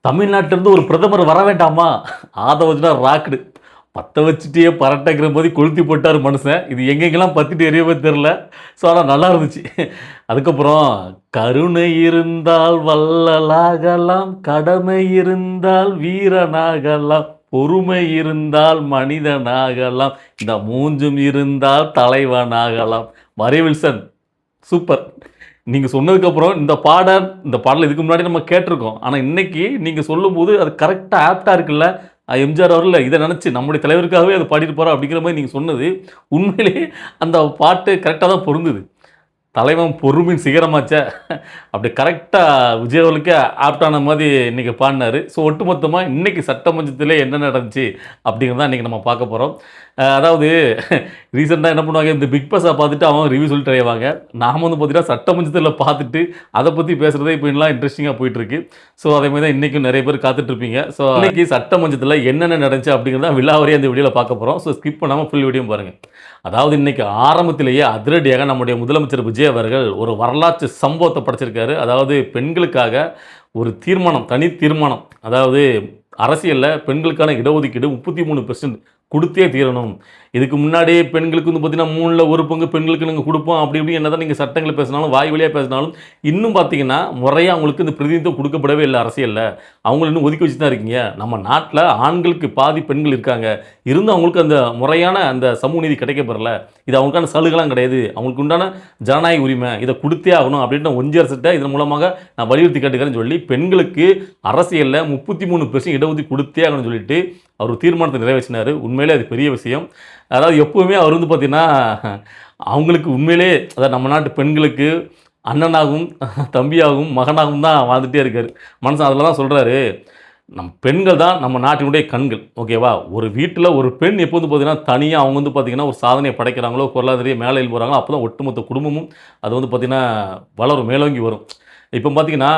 தமிழ்நாட்டிலிருந்து ஒரு பிரதமர் வர வேண்டாமா? ஆத வச்சுனா ராக்குடு. பத்த வச்சுட்டே பரட்டங்கிற போது கொளுத்தி போட்டார் மனுஷன். இது எங்கெங்கெல்லாம் பத்திட்டு எரியவே தெரில. ஸோ ஆனால் நல்லா இருந்துச்சு. அதுக்கப்புறம் கருணை இருந்தால் வள்ளலாகலாம், கடமை இருந்தால் வீரனாகலாம், பொறுமை இருந்தால் மனிதனாகலாம், இந்த மூஞ்சும் இருந்தால் தலைவனாகலாம். Maria Wilson super. நீங்க சொன்னதுக்கப்புறம் இந்த பாடல் இதுக்கு முன்னாடி நம்ம கேட்டிருக்கோம். ஆனா இன்னைக்கு நீங்க சொல்லும்போது அது கரெக்ட்டா ஆப்ட்டா இருக்குல்ல. எம்ஜிஆர் அவர்கள் இத நினைச்சு நம்முடைய தலைவருக்காகவே அத பாடிட்டு போறார் அப்படிங்கிற மாரி நீங்க சொன்னது உண்மையிலேயே அந்த பாட்டு கரெக்ட்டா தான் பொருந்துது. தலைவன் பொறுமையின் சிகரமாச்சே! அப்படி கரெக்ட்டா விஜய் அவர்களுக்கே ஆப்ட்டான மாரி இன்னைக்கு பாடுனாரு. ஸோ ஒட்டுமொத்தமா இன்னைக்கு சட்டமன்றத்திலே என்ன நடந்துச்சு அப்படிங்கிறத இன்னைக்கு நம்ம பார்க்க போறோம். அதாவது ரீசெண்டா என்ன பண்ணுவாங்க, இந்த பிக் பாஸ பார்த்துட்டு அவங்க ரிவ்யூ சொல்லிட்டு அலைவாங்க. நாம வந்து பார்த்தீங்கன்னா சட்டமன்றத்தில பார்த்துட்டு அத பத்தி பேசுறதே இப்போ எல்லாம் இன்ட்ரஸ்டிங்கா போயிட்டு இருக்கு. ஸோ அதே மாரி தான் இன்னைக்கும் நிறைய பேர் காத்துட்டு இருப்பீங்க. ஸோ இன்னைக்கு சட்டமன்றத்தில என்னென்ன நடந்துச்சு அப்படிங்கிறத விலாவாரியா இந்த வீடியோல பார்க்க போறோம். ஸோ ஸ்கிப் பண்ணாம ஃபுல் வீடியோவும் பாருங்க. அதாவது இன்னைக்கு ஆரம்பத்திலேயே அதிரடியாக நம்முடைய முதலமைச்சர் விஜய் அவர்கள் ஒரு வரலாற்று சம்பவத்தை படைச்சிருக்காரு. அதாவது பெண்களுக்காக ஒரு தீர்மானம், தனி தீர்மானம். அதாவது அரசியல்ல பெண்களுக்கான இடஒதுக்கீடு 33% குடுத்தே தீரணும். இதுக்கு முன்னாடியே பெண்களுக்கு வந்து பார்த்தீங்கன்னா 3ல 1 பங்கு பெண்களுக்கு நாங்க குடுப்போம் அப்படி இப்படி என்னதான் நீங்க சட்டங்கள பேசினாலும், வாய் வழியா பேசினாலும், இன்னும் பார்த்தீங்கன்னா முறையா அவங்களுக்கு இந்த பிரதிநிதித்துவம் குடுக்கப்படவே இல்ல அரசியல்ல. அவங்கள இன்னும் ஒதுக்கி வச்சு தான் இருக்கீங்க. நம்ம நாட்ல ஆண்களுக்கு பாதி பெண்கள் இருக்காங்க. இருந்தும் அவங்களுக்கு அந்த முறையான அந்த சமூக நீதி கிடைக்கப்பெறல. இது அவங்களுக்கான சலுகைலாம் கிடையாது. அவங்களுக்கு உண்டான ஜனநாயக உரிமை. இத குடுத்தே ஆகணும் அப்படின்னு ஒன்றிய அரசுட்ட இதன் மூலமாக நான் வலியுறுத்தி கேட்டுக்கிறேன்னு சொல்லி பெண்களுக்கு அரசியல்ல 33% இடஒதுக்கீடு குடுத்தே ஆகணும்னு சொல்லிட்டு அவர் ஒரு தீர்மானத்தை நிறைவேற்றினாரு. உண்மையிலே அது பெரிய விஷயம். அதாவது எப்பவுமே அவர் வந்து பார்த்தீங்கன்னா, அவங்களுக்கு உண்மையிலே அதாவது நம்ம நாட்டு பெண்களுக்கு அண்ணனாகவும், தம்பியாகவும், மகனாகவும் தான் வாழ்ந்துட்டே இருக்காரு. மனுஷன் அதில தான் சொல்றாரு, நம் பெண்கள் தான் நம்ம நாட்டினுடைய கண்கள். ஓகேவா? ஒரு வீட்டில ஒரு பெண் எப்போ வந்து பார்த்தீங்கன்னா, தனியா அவங்க வந்து பார்த்தீங்கன்னா, ஒரு சாதனைய படைக்கிறாங்களோ, பொருளாதார மேலே போறாங்களோ, அப்போ தான் ஒட்டுமொத்த குடும்பமும் அது வந்து பார்த்தீங்கன்னா, வளரும், மேலோங்கி வரும். இப்போ பார்த்தீங்கன்னா,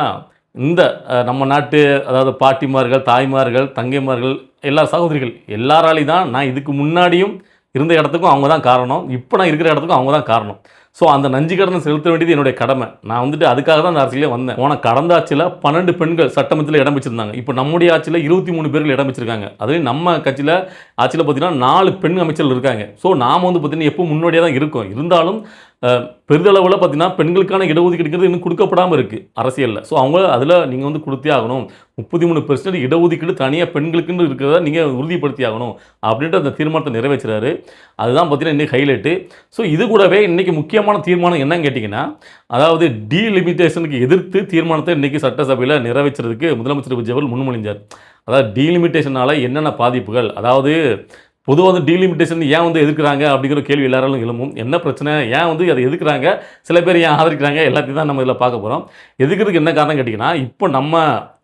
இந்த நம்ம நாட்டு அதாவது பாட்டிமார்கள், தாய்மார்கள், தங்கைமார்கள், எல்லா சகோதரிகள் எல்லாராலையும் தான் நான் இதுக்கு முன்னாடியும் இருந்த இடத்துக்கும் அவங்க தான் காரணம். இப்போ நான் இருக்கிற இடத்துக்கும் அவங்க தான் காரணம். ஸோ அந்த நஞ்சு கடனை செலுத்த வேண்டியது என்னுடைய கடமை. நான் வந்துட்டு அதுக்காக தான் அந்த அரசியலே வந்தேன். போன கடந்த ஆட்சியில் 12 பெண்கள் சட்டமன்றத்தில் இடம் பெற்றிருந்தாங்க. இப்போ நம்முடைய ஆட்சியில் 23 பேர்கள் இடம் பெற்றிருக்காங்க. அதுவே நம்ம கட்சியில் ஆட்சியில் பார்த்தீங்கன்னா 4 பெண் அமைச்சர்கள் இருக்காங்க. ஸோ நாம் வந்து பார்த்தீங்கன்னா எப்போ முன்னோடியாக தான் இருக்கோம். இருந்தாலும் பெரிதளவில் பார்த்தீங்கன்னா பெண்களுக்கான இடஒதுக்கீடுங்கிறது இன்னும் கொடுக்கப்படாமல் இருக்குது அரசியலில். ஸோ அவங்க அதில் நீங்கள் வந்து கொடுத்தே ஆகணும். 33% இடஒதுக்கீடு தனியாக பெண்களுக்குன்னு இருக்கிறத நீங்கள் உறுதிப்படுத்தி ஆகணும் அப்படின்ட்டு அந்த தீர்மானத்தை நிறைவேற்றுறாரு. அதுதான் பார்த்தீங்கன்னா இன்றைக்கி ஹைலைட்டு. ஸோ இது கூடவே இன்றைக்கி முக்கியமான தீர்மானம் என்னன்னு கேட்டிங்கன்னா, அதாவது டீலிமிட்டேஷனுக்கு எதிர்த்து தீர்மானத்தை இன்றைக்கி சட்டசபையில் நிறைவேற்றுறதுக்கு முதலமைச்சர் விஜய் அவர்கள் முன்மொழிஞ்சார். அதாவது டீலிமிட்டேஷனால் என்னென்ன பாதிப்புகள், அதாவது பொதுவாக வந்து டீலிமிட்டேஷன் ஏன் வந்து எதிர்க்கிறாங்க அப்படிங்கிற கேள்வி எல்லாராலும் எழும்பும். என்ன பிரச்சனை, ஏன் வந்து அதை எதிர்க்கிறாங்க, சில பேர் ஏன் ஆதரிக்கிறாங்க, எல்லாத்தையும் தான் நம்ம இதில் பார்க்க போகிறோம். எதுக்கிறதுக்கு என்ன காரணம் கேட்டிங்கன்னா, இப்போ நம்ம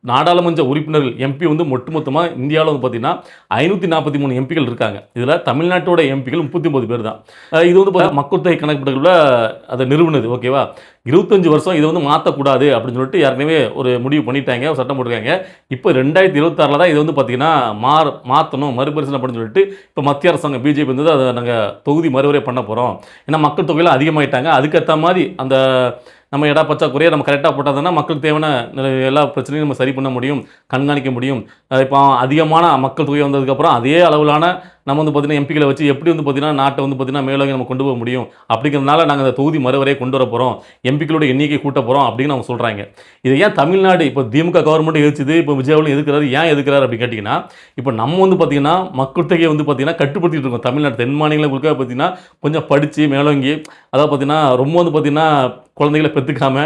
நாடாளுமன்ற உறுப்பினர்கள் எம்பி வந்து ஒட்டுமொத்தமாக இந்தியாவில் வந்து பார்த்தீங்கன்னா 543 எம்பிகள் இருக்காங்க. இதில் தமிழ்நாட்டோட எம்பிகள் 39 பேர் தான். இது வந்து பார்த்தீங்கன்னா மக்கள் தொகை கணக்கெடுப்புல அதை நிறுவனது. ஓகேவா? 25 வருஷம் இதை வந்து மாற்றக்கூடாது அப்படின்னு சொல்லிட்டு ஏற்கனவே ஒரு முடிவு பண்ணிட்டாங்க, ஒரு சட்டம் போட்டிருக்காங்க. இப்போ 2026 தான் இதை வந்து பார்த்தீங்கன்னா மாற்றணும், மறுபரிசீலனை அப்படின்னு சொல்லிட்டு இப்போ மத்திய அரசாங்கம் பிஜேபி வந்து அதை நாங்கள் தொகுதி மறுவரை பண்ண போகிறோம். ஏன்னா மக்கள் தொகையில் அதிகமாகிட்டாங்க. அதுக்கேற்ற மாதிரி அந்த நம்ம எடா பற்றாக்குறையை நம்ம கரெக்டாக போட்டால் தானே மக்களுக்கு தேவையான எல்லா பிரச்சனையும் நம்ம சரி பண்ண முடியும், கண்காணிக்க முடியும். இப்போ அதிகமான மக்கள் தொகை வந்ததுக்கப்புறம் அதே அளவிலான நம்ம வந்து பார்த்தீங்கன்னா எம்பிக்களை வச்சு எப்படி வந்து பார்த்தீங்கன்னா நாட்டை வந்து பார்த்தீங்கன்னா மேலோங்கி நம்ம கொண்டு போக முடியும். அப்படிங்கிறதுனால நாங்கள் அந்த தொகுதி மறுவரையை கொண்டு வர போகிறோம், எம்பிக்களோட எண்ணிக்கை கூட்ட போகிறோம் அப்படின்னு அவங்க சொல்கிறாங்க. இதை ஏன் தமிழ்நாடு இப்போ திமுக கவர்மெண்ட் எதிர்த்துது, இப்போ விஜய் அவர்களும் எதிர்க்கிறாரு. ஏன் எதிர்க்கிறாரு அப்படின்னு கேட்டிங்கன்னா, இப்போ நம்ம வந்து பார்த்தீங்கன்னா மக்கள் தொகையை வந்து பார்த்தீங்கன்னா கட்டுப்படுத்திட்டு இருக்கோம். தமிழ்நாடு தென் மாநிலங்களுக்கு பார்த்தீங்கன்னா கொஞ்சம் படித்து மேலோங்கி அதாவது பார்த்தீங்கன்னா ரொம்ப வந்து பார்த்தீங்கன்னா குழந்தைகளை பெற்றுக்காம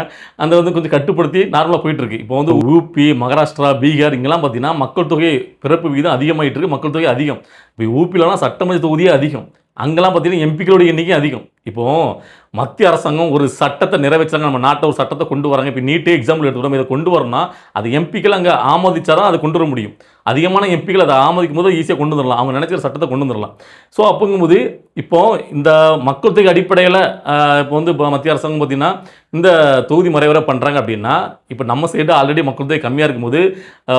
அந்த வந்து கொஞ்சம் கட்டுப்படுத்தி நார்மலாக போயிட்டுருக்கு. இப்போ வந்து ஊபி, மகாராஷ்டிரா, பீகார் இங்கெல்லாம் பார்த்தீங்கன்னா மக்கள் தொகை பிறப்பு விகிதம் அதிகமாகிட்டு இருக்குது, மக்கள் தொகை அதிகம். இப்போ ஊபிலலாம் சட்டமன்ற தொகுதியே அதிகம், அங்கெல்லாம் பார்த்தீங்கன்னா எம்பிக்களோட எண்ணிக்கை அதிகம். இப்போது மத்திய அரசாங்கம் ஒரு சட்டத்தை நிறைவேற்றாங்க, நம்ம நாட்டை ஒரு சட்டத்தை கொண்டு வராங்க. இப்போ நீட்டே எக்ஸாம்பிள் எடுத்துக்கிறோம், இதை கொண்டு வரணும்னா அது எம்பிக்கள் அங்கே ஆமோதிச்சா தான் அதை கொண்டு வர முடியும். அதிகமான எம்பிகள் அதை ஆமதிக்கும் போது ஈஸியாக கொண்டு வந்துடலாம், அவங்க நினைக்கிற சட்டத்தை கொண்டு வந்துடலாம். ஸோ அப்படிங்கும்போது இப்போ இந்த மக்கள் தொகை அடிப்படையில் இப்போ வந்து இப்போ மத்திய அரசாங்கம் பார்த்தீங்கன்னா இந்த தொகுதி மறைவரை பண்ணுறாங்க அப்படின்னா, இப்போ நம்ம சைடு ஆல்ரெடி மக்கள் தொகை கம்மியாக இருக்கும்போது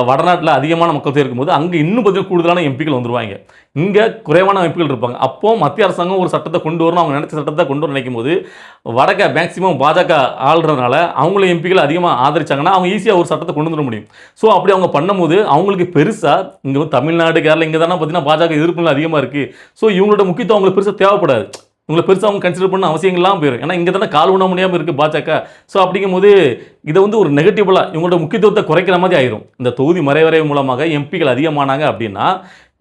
வடநாட்டில் அதிகமான மக்கள் தொகை இருக்கும்போது அங்கே இன்னும் பார்த்தீங்கன்னா கூடுதலான எம்பிகள் வந்துருவாங்க, இங்கே குறைவான எம்பிகள் இருப்பாங்க. அப்போது மத்திய அரசாங்கம் ஒரு சட்டத்தை கொண்டு வரணும், அவங்க நினைச்ச சட்டத்தை கொண்டு வர நினைக்கும் போது வடக்க மேக்சிமம் பாஜக ஆள்றதுனால அவங்கள எம்பிகள் அதிகமாக ஆதரிச்சாங்கன்னா அவங்க ஈஸியாக ஒரு சட்டத்தை கொண்டு வர முடியும். ஸோ அப்படி அவங்க பண்ணும்போது அவங்களுக்கு பெருசாக இங்கே வந்து தமிழ்நாடு கேரளா இங்கே தானே பார்த்தீங்கன்னா பாஜக எதிர்ப்புகள் அதிகமாக இருக்குது. ஸோ இவங்களோட முக்கியத்துவம் அவங்களுக்கு பெருசாக தேவைப்படாது, உங்களை பெருசாக அவங்க கன்சிடர் பண்ண அவசியங்கள்லாம் போயிடும். ஏன்னா இங்கே தானே கால் உண்ண முடியாமல் இருக்குது பாஜக. ஸோ அப்படிங்கும்போது இதை வந்து ஒரு நெகட்டிவலாக இவங்களோட முக்கியத்துவத்தை குறைக்கிற மாதிரி ஆயிரும். இந்த தொகுதி மறைவரை மூலமாக எம்பிகள் அதிகமானாங்க அப்படின்னா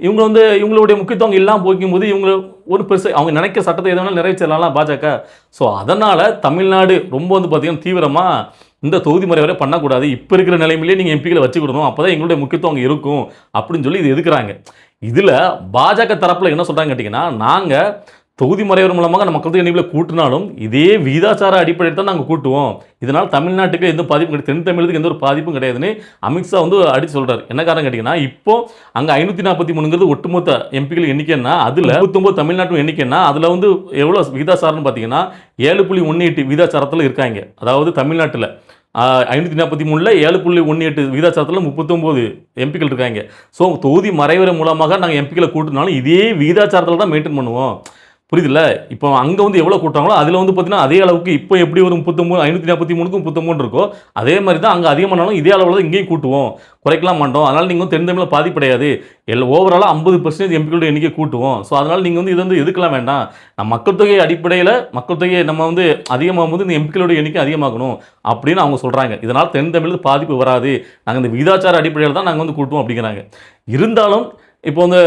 இவங்க வந்து இவங்களுடைய முக்கியத்துவம் இல்லாமல் போக்கும்போது இவங்க ஒரு பெருசாக அவங்க நினைக்கிற சட்டத்தை எதனால நிறைவேற்றலாம் பாஜக. ஸோ அதனால் தமிழ்நாடு ரொம்ப வந்து பார்த்திங்கன்னா தீவிரமாக இந்த தொகுதி மறைவரை பண்ணக்கூடாது, இப்போ இருக்கிற நிலைமையிலேயே நீங்கள் எம்பிகளை வச்சுக்கிடணும், அப்போ தான் எங்களுடைய முக்கியத்துவம் அங்கே இருக்கும் அப்படின்னு சொல்லி இது எதுக்குறாங்க. இதில் பாஜக தரப்பில் என்ன சொல்கிறாங்க கேட்டிங்கன்னா, நாங்கள் தொகுதி மறைவர் மூலமாக நம்ம மக்கள் தொகை எண்ணிக்கையில் கூட்டினாலும் இதே விகிதாச்சார அடிப்படையில் தான் நாங்கள் கூட்டுவோம், இதனால் தமிழ்நாட்டுக்கு எந்த பாதிப்பும் கிடையாது, தென் தமிழத்துக்கு எந்த ஒரு பாதிப்பும் கிடையாதுன்னு அமித்ஷா வந்து அடித்து சொல்கிறார். என்ன காரணம் கேட்டிங்கன்னா, இப்போ அங்கே 543ங்கிறது ஒட்டுமொத்த எம்பிகள் எண்ணிக்கைன்னா அதில் 29 தமிழ்நாட்டு எண்ணிக்கைன்னா அதில் வந்து எவ்வளோ விகிதாச்சாரம்னு பார்த்தீங்கன்னா 7.18 விகிதாச்சாரத்தில் இருக்காங்க. அதாவது தமிழ்நாட்டில் 543 7.18 விகிதாச்சாரத்தில் 39 எம்பிக்கள் இருக்காங்க. ஸோ தொகுதி மறைவரை மூலமாக நாங்கள் எம்பிக்களை கூட்டினாலும் இதே விகிதாச்சாரத்தில் தான் மெயின்டைன் பண்ணுவோம், புரியுதுல்ல. இப்போ அங்கே வந்து எவ்வளோ கூட்டுறாங்களோ அதில் வந்து பார்த்தீங்கன்னா அதே அளவுக்கு இப்போ எப்படி ஒரு 39 543க்கு 33 இருக்கோ அதே மாதிரி தான் அங்கே அதிகமானாலும் இதே அளவில் தான் இங்கேயும் கூட்டுவோம், குறைக்கலாம் மாட்டோம். அதனால் நீங்கள் வந்து தென் தமிழில் பாதிப்படையாது, ஓவராலாக 50% எம்பிக்களோட எண்ணிக்கை கூட்டுவோம். ஸோ அதனால் நீங்கள் வந்து இது வந்து எதுக்கெல்லாம் வேண்டாம், நம்ம மக்கள் தொகை அடிப்படையில் மக்கள் தொகையை நம்ம வந்து அதிகமாகும் போது இந்த எம்பிக்களோட எண்ணிக்கை அதிகமாகணும் அப்படின்னு அவங்க சொல்கிறாங்க. இதனால் தென் தமிழுக்கு பாதிப்பு வராது, நாங்கள் இந்த விகிதாச்சார அடிப்படையில் தான் நாங்கள் வந்து கூட்டுவோம் அப்படிங்கிறாங்க. இருந்தாலும் இப்போ வந்து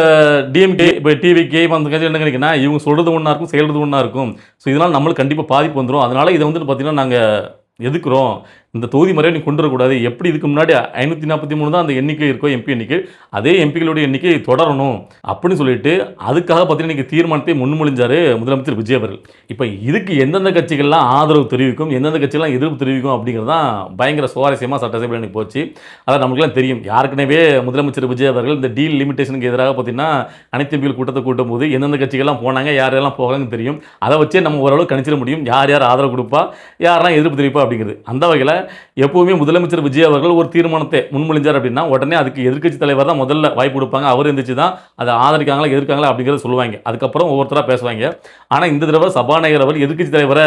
டிஎம்கே இப்போ டிவிகே அந்த கட்சி என்ன நினைக்கிறேன்னா இவங்க சொல்கிறது ஒன்றா இருக்கும், செயல்றது ஒன்றா இருக்கும். ஸோ இதனால் நம்மளுக்கு கண்டிப்பாக பாதிப்பு வந்துடும், அதனால் இதை வந்து பார்த்திங்கன்னா நாங்கள் எதுக்குறோம், இந்த தொகுதி முறையை நீ கொண்டு வரக்கூடாது, எப்படி இதுக்கு முன்னாடி 543 தான் அந்த எண்ணிக்கை இருக்கோ எம்பி எண்ணிக்கை, அதே எம்பிகளுடைய எண்ணிக்கை தொடரணும் அப்படின்னு சொல்லிட்டு அதுக்காக பார்த்தீங்கன்னா இன்றைக்கி தீர்மானத்தை முன்மொழிஞ்சார் முதலமைச்சர் விஜய் அவர்கள். இப்போ இதுக்கு எந்தெந்த கட்சிகள்லாம் ஆதரவு தெரிவிக்கும், எந்தெந்த கட்சிகள்லாம் எதிர்ப்பு தெரிவிக்கும் அப்படிங்கிறது தான் பயங்கர சுவாரஸ்யமாக சட்டசபையில் எனக்கு போச்சு. அதான் நமக்குலாம் தெரியும், யாருக்குனவே முதலமைச்சர் விஜய் அவர்கள் இந்த டீல் லிமிடேஷனுக்கு எதிராக பார்த்தீங்கன்னா அனைத்து எம்பிகள் கூட்டத்தை கூட்டும் போது எந்தெந்த கட்சிகள்லாம் போனாங்க, யாரெல்லாம் போகிறாங்கன்னு தெரியும். அதை வச்சே நம்ம ஓரளவு கணிச்சிட முடியும் யார் யார் ஆதரவு கொடுப்பா, யாரெல்லாம் எதிர்ப்பு தெரிவிப்பா அப்படிங்கிறது. அந்த வகையில் எப்போவுமே முதலமைச்சர் விஜய் அவர்கள் ஒரு தீர்மானத்தை முன்மொழிஞ்சார் அப்படின்னா உடனே அதுக்கு எதிர்க்கட்சி தலைவர் தான் முதல்ல வாய்ப்பு கொடுப்பாங்க, அவர் இருந்துச்சு தான் அதை ஆதரிக்காங்களா எதிர்க்காங்களா அப்படிங்கிறத சொல்லுவாங்க, அதுக்கப்புறம் ஒவ்வொருத்தராக பேசுவாங்க. ஆனால் இந்த தடவை சபாநாயகர் அவர் எதிர்க்கட்சி தலைவரை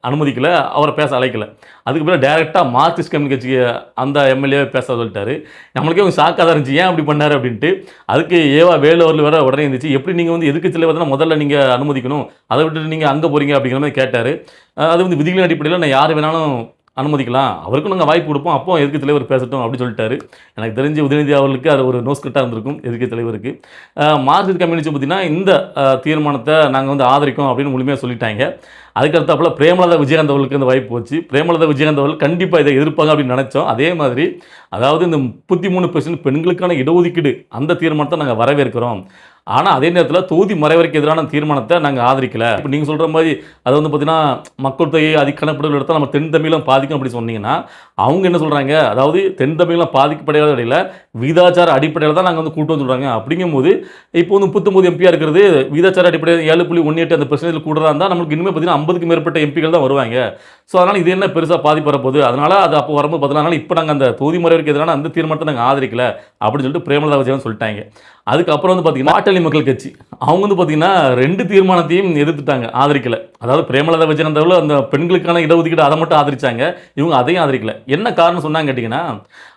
அனுமதிக்கல, அவரை பேச அழைக்கல. அதுக்கு பிறகு டேரெக்டாக மார்க்சிஸ்ட் கம்யூனிஸ்ட் கட்சிக்கு அந்த எம்எல்ஏ பேச சொல்லிட்டாரு. நம்மளுக்கே அவங்க ஷாக்காக தான் இருந்துச்சு, ஏன் அப்படி பண்ணார் அப்படின்ட்டு. அதுக்கு ஏவா வேலு அவர்கள் வேற உடனே இருந்துச்சு, எப்படி நீங்கள் வந்து எதிர்க்கட்சி தலைவர் தான் முதல்ல நீங்கள் அனுமதிக்கணும், அதை விட்டுட்டு நீங்கள் அங்கே போகிறீங்க அப்படிங்கிற மாதிரி கேட்டார். அது வந்து விதிகளின் அடிப்படையில் நான் யார் வேணாலும் அனுமதிக்கலாம், அவருக்கும் நாங்கள் வாய்ப்பு கொடுப்போம், அப்போ எதிர்க்கட்சி தலைவர் பேசட்டும் அப்படின்னு சொல்லிட்டாரு. எனக்கு தெரிஞ்சு உதயநிதி அவர்களுக்கு அது ஒரு நோஸ்கட்டாக இருந்திருக்கும் எதிர்க்கட்சி தலைவருக்கு. மார்க்சிஸ்ட் கம்யூனிஸ்ட் பார்த்தீங்கன்னா இந்த தீர்மானத்தை நாங்கள் வந்து ஆதரிக்கும் அப்படின்னு முழுமையாக சொல்லிட்டாங்க. அதுக்கடுத்தாப்புல பிரேமலதா விஜயகாந்த் அவர்களுக்கு அந்த வாய்ப்பு போச்சு. பிரேமலதா விஜயகாந்த் அவர்கள் கண்டிப்பாக இதை எதிர்ப்பாங்க அப்படின்னு நினச்சோம். அதே மாதிரி அதாவது இந்த 33% பெண்களுக்கான இடஒதுக்கீடு அந்த தீர்மானத்தை நாங்கள் வரவேற்கிறோம், ஆனால் அதே நேரத்தில் தொகுதி மறைவரைக்கு எதிரான தீர்மானத்தை நாங்கள் ஆதரிக்கலை. இப்போ நீங்கள் சொல்கிற மாதிரி அது வந்து பார்த்தீங்கன்னா மக்கள் தொகை கணக்கெடுப்புகள் எடுத்தால் நம்ம தென் தமிழம் பாதிக்கும் அப்படி சொன்னீங்கன்னா அவங்க என்ன சொல்கிறாங்க, அதாவது தென் தமிழம் பாதிக்கப்படையாத இடையில விகிதாச்சார அடிப்படையில் தான் நாங்கள் வந்து கூட்டம் சொல்கிறாங்க. அப்படிங்கும்போது இப்போ வந்து 39 எம்பியாக இருக்கிறது விகிதாச்சார அடிப்படையில் 7.18 அந்த பெர்சன்டேஜ் கூடுறதா இருந்தால் நம்மளுக்கு இனிமேல் பார்த்தீங்கன்னா 50க்கு மேற்பட்ட எம்பிகள் தான் வருவாங்க. ஸோ அதனால் இது என்ன பெருசாக பாதிப்பு வரப்போகுது, அதனால் அது அப்போ வரும்போது பதினால இப்போ நாங்கள் அந்த தொகுதி முறைக்கு எதிரான அந்த தீர்மானத்தை நாங்கள் ஆதரிக்கல அப்படின்னு சொல்லிட்டு பிரேமலதா விஜயகாந்த் சொல்லிட்டாங்க. அதுக்கப்புறம் வந்து பார்த்தீங்கன்னா பாட்டாளி மக்கள் கட்சி அவங்க வந்து பார்த்தீங்கன்னா 2 தீர்மானத்தையும் எதிர்த்துட்டாங்க, ஆதரிக்கல. அதாவது பிரேமலதா விஜயகாந்த் அவர்கள் அந்த பெண்களுக்கான இடஒதுக்கீடு அதை மட்டும் ஆதரிச்சாங்க, இவங்க அதையும் ஆதரிக்கல. என்ன காரணம் சொன்னாங்க கேட்டிங்கன்னா,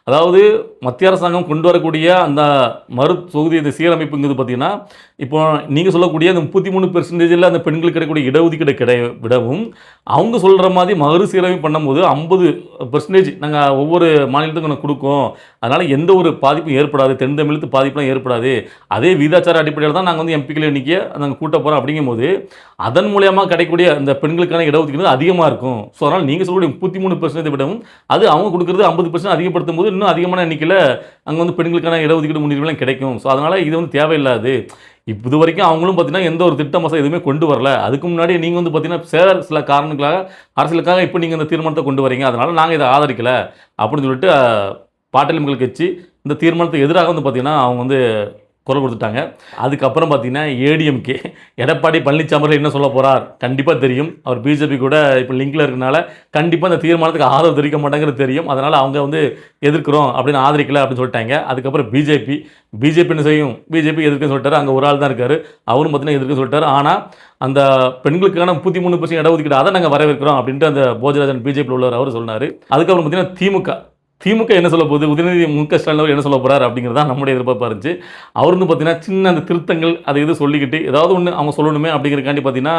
அதாவது மத்திய அரசாங்கம் கொண்டு வரக்கூடிய அந்த மறு தொகுதி இந்த சீரமைப்புங்கிறது பார்த்தீங்கன்னா இப்போ நீங்கள் சொல்லக்கூடிய அந்த 33% அந்த பெண்களுக்கு கிடைக்கக்கூடிய இடஒதுக்கீடு விடவும் அவங்க சொல்கிற மாதிரி மறு சீரமைப்பு பண்ணும்போது 50% நாங்கள் ஒவ்வொரு மாநிலத்துக்கும் நாங்கள் கொடுக்கோம், அதனால் எந்த ஒரு பாதிப்பும் ஏற்படாது, தென் தமிழுக்கு பாதிப்புலாம் ஏற்படாது, அதே விகிதாச்சார அடிப்படையில் தான் நாங்கள் வந்து எம்பிக்கள் எண்ணிக்கையை நாங்கள் கூட்ட போகிறோம். அப்படிங்கும்போது அதன் மூலியமாக கிடைக்கக்கூடிய அந்த பெண்களுக்கான இடஒதுக்கீடு அதிகமாக இருக்கும். ஸோ அதனால் நீங்கள் சொல்லக்கூடிய 33% விடவும் அது அவங்க கொடுக்குறது 50% அதிகப்படுத்தும் போது இன்னும் அதிகமான எண்ணிக்கையில் அங்கே வந்து பெண்களுக்கான இடஒதுக்கீடு முன்னுரிமைலாம் கிடைக்கும். ஸோ அதனால் இது வந்து தேவையில்லாது. இப்போ இது வரைக்கும் அவங்களும் பார்த்தீங்கன்னா எந்த ஒரு திட்ட மசோதா எதுவுமே கொண்டு வரல. அதுக்கு முன்னாடி நீங்கள் வந்து பார்த்தீங்கன்னா சில காரணங்களாக அரசியலுக்காக இப்போ நீங்கள் இந்த தீர்மானத்தை கொண்டு வரீங்க, அதனால் நாங்கள் இதை ஆதரிக்கலை அப்படின்னு சொல்லிட்டு பாட்டாளி மக்கள் கட்சி இந்த தீர்மானத்துக்கு எதிராக வந்து பார்த்திங்கன்னா அவங்க வந்து குரல் கொடுத்துட்டாங்க. அதுக்கப்புறம் பார்த்தீங்கன்னா ஏடிஎம்கே எடப்பாடி பழனிசாமி என்ன சொல்ல போகிறார் கண்டிப்பாக தெரியும். அவர் பிஜேபி கூட இப்போ லிங்கில் இருக்கனால கண்டிப்பாக இந்த தீர்மானத்துக்கு ஆதரவு தெரிவிக்க மாட்டாங்கிறது தெரியும். அதனால் அவங்க வந்து எதிர்க்கிறோம் அப்படின்னு ஆதரிக்கல அப்படின்னு சொல்லிட்டாங்க. அதுக்கப்புறம் பிஜேபி என்ன செய்யும், பிஜேபி எதிர்க்குன்னு சொல்லிட்டாரு. அங்கே ஒரு ஆள் தான் இருக்கார், அவரும் பார்த்தீங்கன்னா எதிர்க்குன்னு சொல்லிட்டாரு. ஆனால் அந்த பெண்களுக்கான 33% இடஒதுக்கீடு அதை நாங்கள் வரவேற்கிறோம் அப்படின்ட்டு அந்த போஜராஜன் பிஜேபியில் உள்ளவர் அவர் சொன்னார். அதுக்கப்புறம் பார்த்தீங்கன்னா திமுக என்ன சொல்ல போகுது, உதயநிதி முக ஸ்டாலின் என்ன சொல்ல போகிறார் அப்படிங்கிறது தான் நம்முடைய எதிர்பார்ப்பாக இருந்துச்சு. அவர் வந்து பார்த்தீங்கன்னா சின்ன அந்த திருத்தங்கள் அதை இது சொல்லிக்கிட்டு ஏதாவது ஒன்று அவங்க சொல்லணுமே அப்படிங்கிறக்காண்டி பார்த்தீங்கன்னா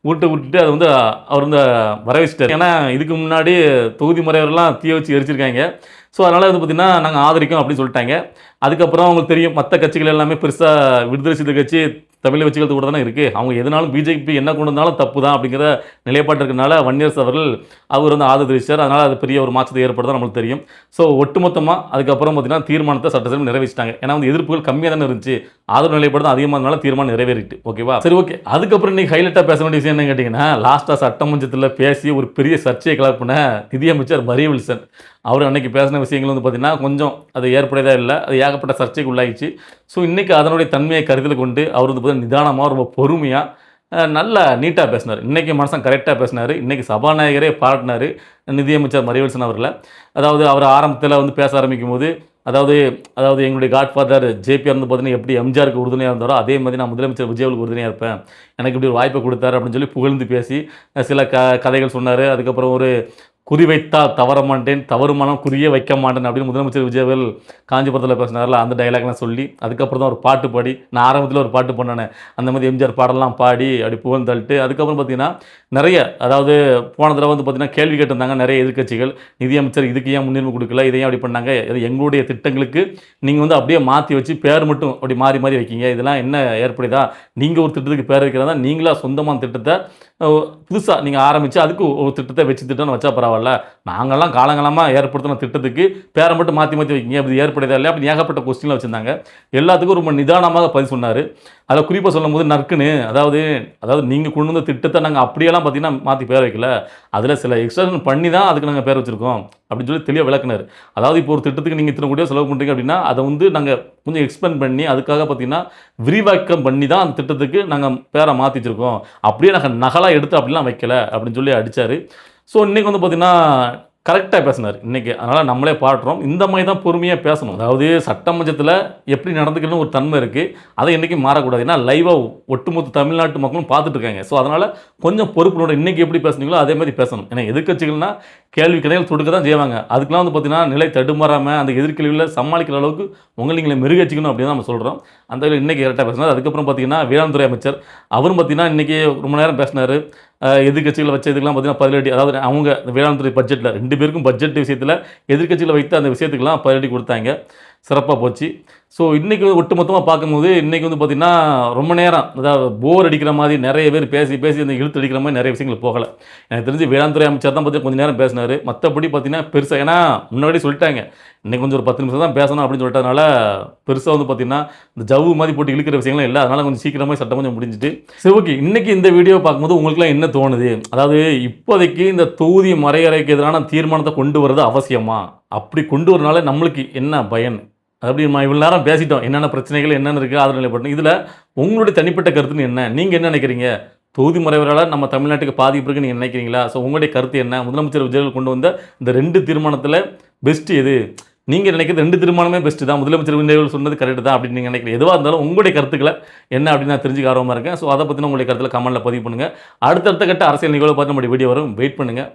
விட்டுட்டு அதை வந்து அவர் வந்து வரவேச்சிட்டார். ஏன்னா இதுக்கு முன்னாடி தொகுதி முறையவரெல்லாம் தீய வச்சு எரிச்சிருக்காங்க. ஸோ அதனால் வந்து பார்த்திங்கன்னா நாங்கள் ஆதரிக்கும் அப்படின்னு சொல்லிட்டாங்க. அதுக்கப்புறம் அவங்களுக்கு தெரியும் மற்ற கட்சிகள் எல்லாமே பெருசாக விடுதலை சிறுத்தை கட்சி தமிழ் வச்சுக்கிறது கூட தானே இருக்குது. அவங்க எதனாலும் பிஜேபி என்ன கொண்டு வந்தாலும் தப்பு தான் அப்படிங்கிற நிலைப்பாட்டு இருக்கனால வன்னியரசு அவர்கள் அவர் வந்து ஆதரவு தெரிவித்தார். அதனால் அது பெரிய ஒரு மாற்றத்தை ஏற்படுத்த நம்மளுக்கு தெரியும். ஸோ ஒட்டுமொத்தமாக அதுக்கப்புறம் பார்த்தீங்கன்னா தீர்மானத்தை சட்டசபை நிறைவேற்றிட்டாங்க. ஏன்னா வந்து எதிர்ப்புகள் கம்மியாக தானே இருந்துச்சு, ஆதரவு நிலைப்பாடு அதிகமானால தீர்மானம் நிறைவேறிட்டு. ஓகேவா, சரி ஓகே. அதுக்கப்புறம் இன்றைக்கி ஹைலைட்டாக பேச வேண்டிய விஷயம் என்ன கேட்டிங்கன்னா, லாஸ்ட்டாக சட்டமன்றத்தில் பேசி ஒரு பெரிய சர்ச்சையை கிளப்பின நிதியமைச்சர் மரியவில்சன் அவர் அன்றைக்கி பேசின விஷயங்கள் வந்து பார்த்திங்கன்னா கொஞ்சம் அது ஏற்புடையதாக இல்லை, அது ஏகப்பட்ட சர்ச்சைக்கு உள்ளாயிடுச்சு. ஸோ இன்றைக்கி அதனுடைய தன்மையை கருத்தில் கொண்டு அவர் வந்து பார்த்தீங்கன்னா நிதானமாக ரொம்ப பொறுமையாக நல்லா நீட்டாக பேசினார். இன்றைக்கி மனுஷன் கரெக்டாக பேசினார். இன்றைக்கி சபாநாயகரே பாராட்டினார் நிதியமைச்சர் மரியவில்சன் அவர்களை. அதாவது அவர் ஆரம்பத்தில் வந்து பேச ஆரம்பிக்கும் போது அதாவது எங்களுடைய காட்ஃபாதர் ஜேபிஆர் வந்து பார்த்தீங்கன்னா எப்படி எம்ஜிஆருக்கு உறுதுணையாக இருந்தாரோ அதே மாதிரி நான் முதலமைச்சர் விஜயவுக்கு உறுதுணையாக இருப்பேன், எனக்கு இப்படி ஒரு வாய்ப்பை கொடுத்தாரு அப்படின்னு சொல்லி புகழ்ந்து பேசி சில கதைகள் சொன்னார். அதுக்கப்புறம் ஒரு குறி வைத்தால் தவற மாட்டேன், தவறுமானம் குறியே வைக்க மாட்டேன் அப்படின்னு முதலமைச்சர் விஜயவேல் காஞ்சிபுரத்தில் பேசினார்ல, அந்த டைலாக்லாம் சொல்லி அதுக்கப்புறம் தான் ஒரு பாட்டு பாடி, நான் ஆரம்பத்தில் ஒரு பாட்டு பண்ணேன் அந்த மாதிரி எம்ஜிஆர் பாடலாம் பாடி அப்படி புகழ்ந்து தள்ளிட்டு அதுக்கப்புறம் பார்த்தீங்கன்னா நிறைய அதாவது போன தடவை வந்து பார்த்தீங்கன்னா கேள்வி கேட்டிருந்தாங்க நிறைய எதிர்க்கட்சிகள், நிதியமைச்சர் இதுக்கு ஏன் முன்னுரிமை கொடுக்கல, இதையும் அப்படி பண்ணாங்க, எங்களுடைய திட்டங்களுக்கு நீங்கள் வந்து அப்படியே மாற்றி வச்சு பேர் மட்டும் அப்படி மாறி மாறி வைக்கிங்க, இதெல்லாம் என்ன ஏற்படுதா, நீங்கள் ஒரு திட்டத்துக்கு பேர் வைக்கிறதா, நீங்களா சொந்தமான திட்டத்தை புதுசாக நீங்கள் ஆரம்பித்து அதுக்கு ஒரு திட்டத்தை திட்டம்னு வச்சா பரவாயில்ல, நாங்கள்லாம் காலங்காலமாக ஏற்படுத்தின திட்டத்துக்கு பேரை மட்டும் மாற்றி வைக்கிங்க, அப்படி ஏற்படுதா இல்லையா அப்படி ஏகப்பட்ட கொஸ்டின்லாம் வச்சுருந்தாங்க. எல்லாத்துக்கும் ரொம்ப நிதானமாக பதில் சொன்னார். அதில் குறிப்பாக சொல்லும் போது நற்குன்னு அதாவது நீங்கள் கொண்டு வந்த திட்டத்தை நாங்கள் அப்படியெல்லாம் பார்த்தீங்கன்னா மாற்றி பேர் வைக்கல, அதில் சில எக்ஸ்டென்ஷன் பண்ணி தான் அதுக்கு நாங்கள் பேர் வச்சுருக்கோம் அப்படின்னு சொல்லி தெளிவாக விளக்குனார். அதாவது இப்போ ஒரு திட்டத்துக்கு நீங்கள் இத்தனை கோடியாக செலவு பண்ணுறீங்க அப்படின்னா அதை வந்து நாங்கள் கொஞ்சம் எக்ஸ்பெண்ட் பண்ணி அதுக்காக பார்த்தீங்கன்னா விரிவாக்கம் பண்ணி தான் அந்த திட்டத்துக்கு நாங்கள் பேரை மாற்றி வச்சுருக்கோம், அப்படியே நாங்கள் நகலாக எடுத்து அப்படிலாம் வைக்கல அப்படின்னு சொல்லி அடித்தார். ஸோ இன்றைக்கி வந்து பார்த்திங்கன்னா கரெக்டாக பேசினார் இன்றைக்கி. அதனால் நம்மளே பாடுறோம், இந்த மாதிரி தான் பொறுமையாக பேசணும். அதாவது சட்டமன்றத்தில் எப்படி நடந்துக்கணும்னு ஒரு தன்மை இருக்குது, அதை இன்றைக்கி மாறக்கூடாது. ஏன்னா லைவாக ஒட்டுமொத்த தமிழ்நாட்டு மக்களும் பார்த்துட்டு இருக்காங்க. ஸோ அதனால் கொஞ்சம் பொறுப்புனோட இன்றைக்கி எப்படி பேசுனீங்களோ அதே மாதிரி பேசணும். ஏன்னா எதிர்க்கட்சிகள்னால் கேள்வி கிடையாது தொடுக்க தான் செய்வாங்க. அதுக்கெலாம் வந்து பார்த்திங்கன்னா நிலை தடுமாறாமல் அந்த எதிர்கேள்வியில் சமாளிக்கிற அளவுக்கு நீங்களை மெருகச்சிக்கணும் அப்படின்னு நம்ம சொல்கிறோம். அந்த இன்றைக்கி கரெக்டாக பேசினார். அதுக்கப்புறம் பார்த்திங்கன்னா வேளாண்துறை அமைச்சர் அவரும் பார்த்திங்கன்னா இன்றைக்கி ரொம்ப நேரம் பேசினார். எதிர்க்கட்சிகளை வச்ச இதுக்கெல்லாம் பார்த்தீங்கன்னா பதிலடி, அதாவது அவங்க வேளாண்துறை பட்ஜெட்டில் 2 பேருக்கும் பட்ஜெட் விஷயத்தில் எதிர்க்கட்சிகளை வைத்து அந்த விஷயத்துக்கெல்லாம் பதிலடி கொடுத்தாங்க, சிறப்பாக போச்சு. ஸோ இன்றைக்கி ஒட்டுமொத்தமாக பார்க்கும்போது இன்றைக்கி வந்து பார்த்திங்கன்னா ரொம்ப நேரம் அதாவது போர் அடிக்கிற மாதிரி நிறைய பேர் பேசி அந்த இழுத்து அடிக்கிற மாதிரி நிறைய விஷயங்கள் போகலை. எனக்கு தெரிஞ்சு வேளாண்துறை அமைச்சர் தான் பார்த்து கொஞ்சம் நேரம் பேசினார். மற்றபடி பார்த்திங்கன்னா பெருசாக ஏன்னா முன்னாடி சொல்லிட்டாங்க இன்றைக்கி கொஞ்சம் ஒரு 10 நிமிஷம் தான் பேசணும் அப்படின்னு சொல்லிட்டதுனால பெருசாக வந்து பார்த்திங்கன்னா இந்த ஜவ்வு மாதிரி போட்டு இழுக்கிற விஷயங்களும் இல்லை. அதனால் கொஞ்சம் சீக்கிரமாக சட்டம் கொஞ்சம் முடிஞ்சிட்டு. சரி ஓகே, இன்றைக்கி இந்த வீடியோ பார்க்கும்போது உங்களுக்குலாம் என்ன தோணுது, அதாவது இப்போதைக்கு இந்த தொகுதி மறையறைக்கு எதிரான தீர்மானத்தை கொண்டு வரது அவசியமா, அப்படி கொண்டு வரனால நம்மளுக்கு என்ன பயன், அப்படி நம்ம இவ்வளோ நேரம் பேசிட்டோம் என்னென்ன பிரச்சனைகள் என்னென்ன இருக்குது ஆதரவு நிலைப்பட்டோம், இதில் உங்களுடைய தனிப்பட்ட கருத்துன்னு என்ன, நீங்கள் என்ன நினைக்கிறீங்க, தொகுதி முறைவரால் நம்ம தமிழ்நாட்டுக்கு பாதிப்பு இருக்குன்னு நீங்கள் நினைக்கிறீங்களா? ஸோ உங்களுடைய கருத்து என்ன, முதலமைச்சர் விஜய் கொண்டு வந்த இந்த 2 தீர்மானத்தில் பெஸ்ட்டு எது, நீங்கள் நினைக்கிறது 2 தீர்மானமே பெஸ்ட்டு தான், முதலமைச்சர் விஜய் சொன்னது கரெக்டு தான் அப்படின்னு நீங்கள் நினைக்கிறீங்க, எதுவாக இருந்தாலும் உங்களுடைய கருத்துக்களை என்ன அப்படின்னு நான் தெரிஞ்சுக்க ஆர்வமாக இருக்கேன். ஸோ அதை பற்றின உங்களுடைய கருத்தில் கமெண்ட்டில் பதிவு பண்ணுங்கள். அடுத்தடுத்த கட்ட அரசியல் நிகழ்வு பார்த்து நம்மளுடைய வீடியோ வரும், வெயிட் பண்ணுங்கள்.